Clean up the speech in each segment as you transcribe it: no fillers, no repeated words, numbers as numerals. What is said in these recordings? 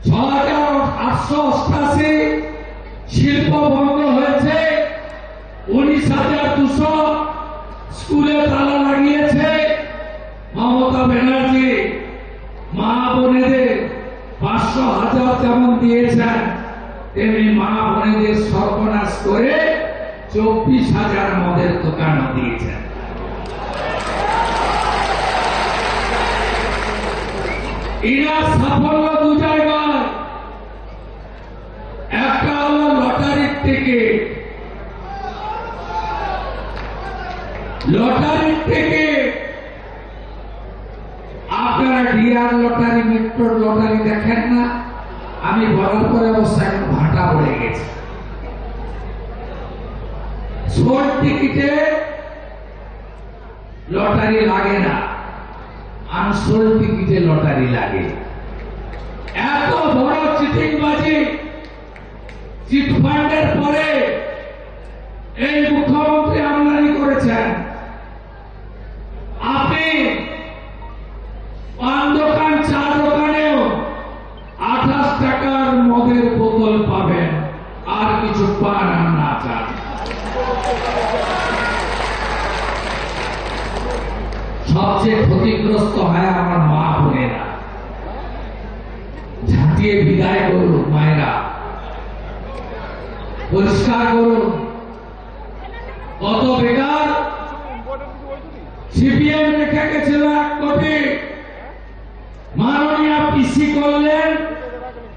6,888 শিল্প বন্ধ হয়েছে, 19,200 স্কুলে তালা লাগিয়েছে। মমতা ব্যানার্জি মা বোনেদের 500,000 যেমন দিয়েছেন, তেমনি মা বোনেদের সর্বনাশ করে 24,000 মদের দোকান দিয়েছেন। এনার সাফল্য দু জায়গায়, একটা হলো লটারির টিকিট। লটারির টিকিট আপনারা ডিআর লটারি, মেট্রোর লটারি দেখেন না? আমি বলার পরে অবশ্য এখন ভাটা পড়ে গেছে। শর্ট টিকিটে লটারি লাগে না, আনসোল্ড টিকিটে লটারি লাগে। এত বড় চিটিংবাজি, চিটফান্ডের পরে এই মুখ্যমন্ত্রী আমদানি করেছেন। আপনি পান দোকান, চা দোকানেও 28 টাকার মদের বোতল পাবেন, আর কিছু পান আর না চান। সবচেয়ে ক্ষতিগ্রস্ত হয় আমার মা বোনেরা। ঝাঁটিয়ে বিদায় করুন মায়েরা, পরিষ্কার করুন। কত বেকার সিপিএম রেখে গেছিল 1 কোটি, মাননীয় পিসি করলেন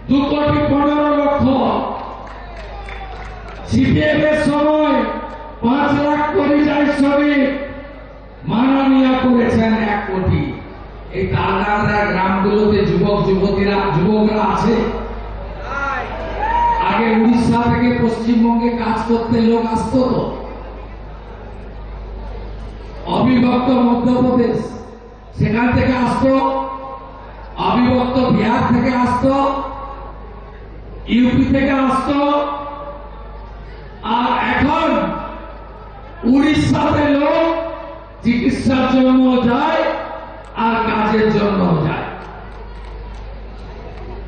2,15,00,000। সিপিএম এর সময় 5 লাখ পরিযায়ী শ্রমিক, মাননীয় করেছেন 1 কোটি। এই তালগাঁদা গ্রামগুলোতে যুবকরা আছে। আগে উড়িষ্যা থেকে পশ্চিমবঙ্গে কাজ করতে লোক আসতো, তো অবিভক্ত মধ্যপ্রদেশ সেখান থেকে আসতো, অবিভক্ত বিহার থেকে আসতো, ইউপি থেকে আসতো। আর এখন উড়িষ্যাতে লোক চিকিৎসার জন্য যায় আর কাজের জন্য যায়।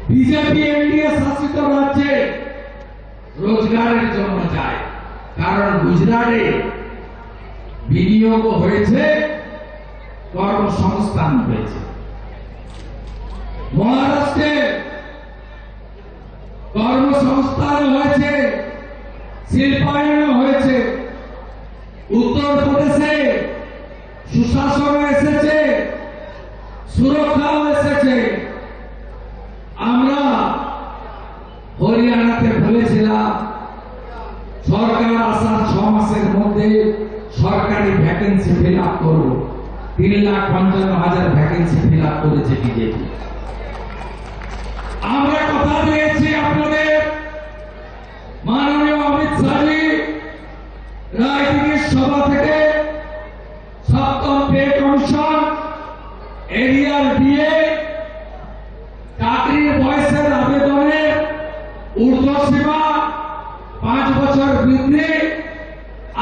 বিজেপি এনডিএ শাসিত রাজ্যে রোজগারের জন্য যায়, কারণ গুজরাটে বিনিয়োগ হয়েছে, কর্মসংস্থান হয়েছে। মহারাষ্ট্রে কর্মসংস্থান হয়েছে, শিল্পায়ন হয়েছে। উত্তরপ্রদেশে সুশাসন এসেছে, সুরক্ষাও এসেছে। আমরা হরিয়ানাতে বলেছিলাম সরকার আসার 6 মাসের মধ্যে সরকারি ভ্যাকেন্সি ফিল আপ করবো। 3,55,000 ভ্যাকেন্সি ফিল আপ করেছে বিজেপি। আমরা কথা দিয়েছি আপনাদের, মাননীয় অমিত শাহজি রায়দিঘির সভা থেকে 7ম পে কমিশন, এরিয়ার ডিএ, চাকরির বয়সের আবেদনের ঊর্ধ্বসীমা 5 বছর বৃদ্ধি,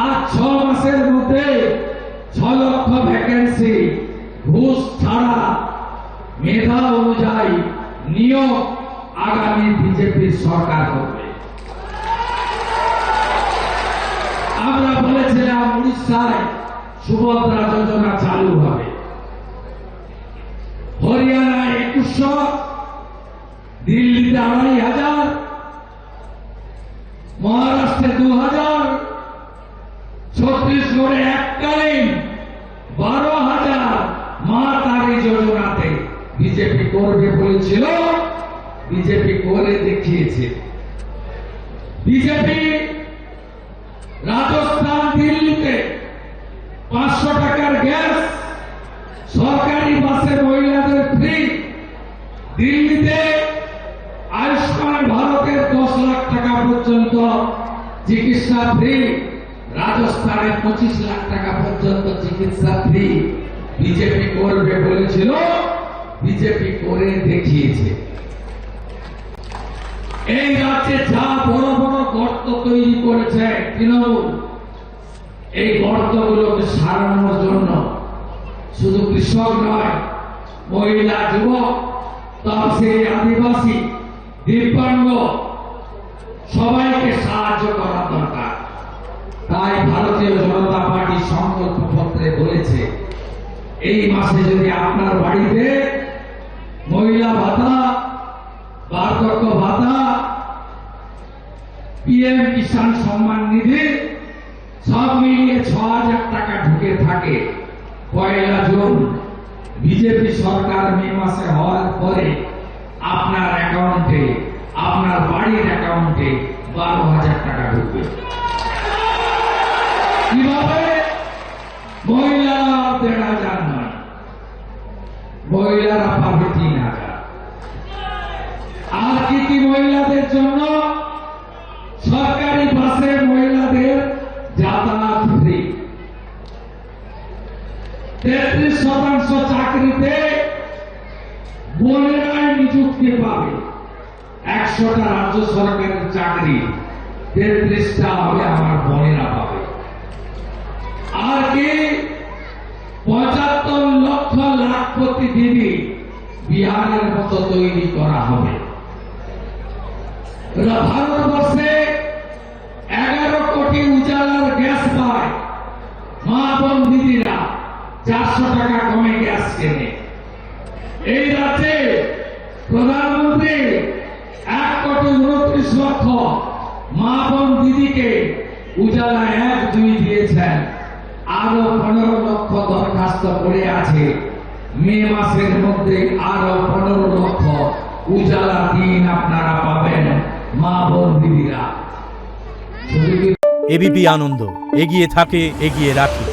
আর 6 মাসের মধ্যে 6 লক্ষ ভ্যাকেন্সি ঘুষ ছাড়া মেধা অনুযায়ী নিয়োগ আগামী বিজেপির সরকার করবে। আমরা বলেছিলাম উড়িষ্যায় সুভদ্রা যোজনা চালু হবে, হরিয়ানায় 2100, দিল্লিতে 2,500, মহারাষ্ট্রে 2,000, ছত্তিশগড়ে এককালীন 12,000। মা তারি যোজনাতে বিজেপি করবে বলেছিল, বিজেপি করে দেখিয়েছে। বিজেপি রাজস্থান, দিল্লিতে 500 টাকার গ্যাস, সরকারি বাসে মহিলাদের ফ্রি। দিল্লিতে আয়ুষ্মান ভারতের 10 লাখ টাকা পর্যন্ত চিকিৎসা ফ্রি। রাজস্থানে 25 লাখ টাকা পর্যন্ত চিকিৎসা ফ্রি। বিজেপি করবে বলেছিল, বিজেপি করে দেখিয়েছে। এই রাজ্যে যা বড় বড় গর্ত তৈরি করেছে তৃণমূল, এই গর্তগুলোকে সারানোর জন্য শুধু কৃষক নয়, মহিলা, যুবক, তফসিলি, আদিবাসী দিব্যাঙ্গ সবাইকে সাহায্য করা দরকার। তাই ভারতীয় জনতা পার্টি সংকল্প পত্রে বলেছে এই মাসে যদি আপনার বাড়িতে মহিলা ভাতা, বার্ধক্য ভাতা, পিএম কিষাণ সম্মান নিধি সব মিলিয়ে 6,000 টাকা ঢুকে থাকে, 1 জুন বিজেপি সরকার মে মাসে হওয়ার পরে আপনার অ্যাকাউন্টে, আপনার বাড়ির অ্যাকাউন্টে 12,000 টাকা ঢুকবে। কিভাবে? মহিলারা 1,500 নয়, মহিলারা পাবে 3,000। আর কি কি মহিলাদের জন্য? সরকারি বাসে মহিলাদের যাতায়াত ফ্রি, 33% চাকরিতে বোনেরাই নিযুক্তি পাবে। 100টা রাজ্য সরকারের চাকরি 33টা হবে আমার বোনেরা পাবে। আর কি? 75 লক্ষ লাখপতি দিদি বিহারের মতো তৈরি করা হবে। ভারতবর্ষে 11 কোটি উজালার গ্যাস পায়, মা বোন দিদিরা 400 টাকা কমে গ্যাস কেনে। এই রাজ্যে প্রধানমন্ত্রী 1,29 লক্ষ মা বোন দিদিকে উজালা 1-2 দিয়েছেন। আরো 15 লক্ষ দরখাস্ত পড়ে আছে। মে মাসের মধ্যে আরো 15 লক্ষ উজালা 3 আপনারা পাবেন মা বোন দিদিরা। এবিপি আনন্দ, এগিয়ে থাকে, এগিয়ে রাখে।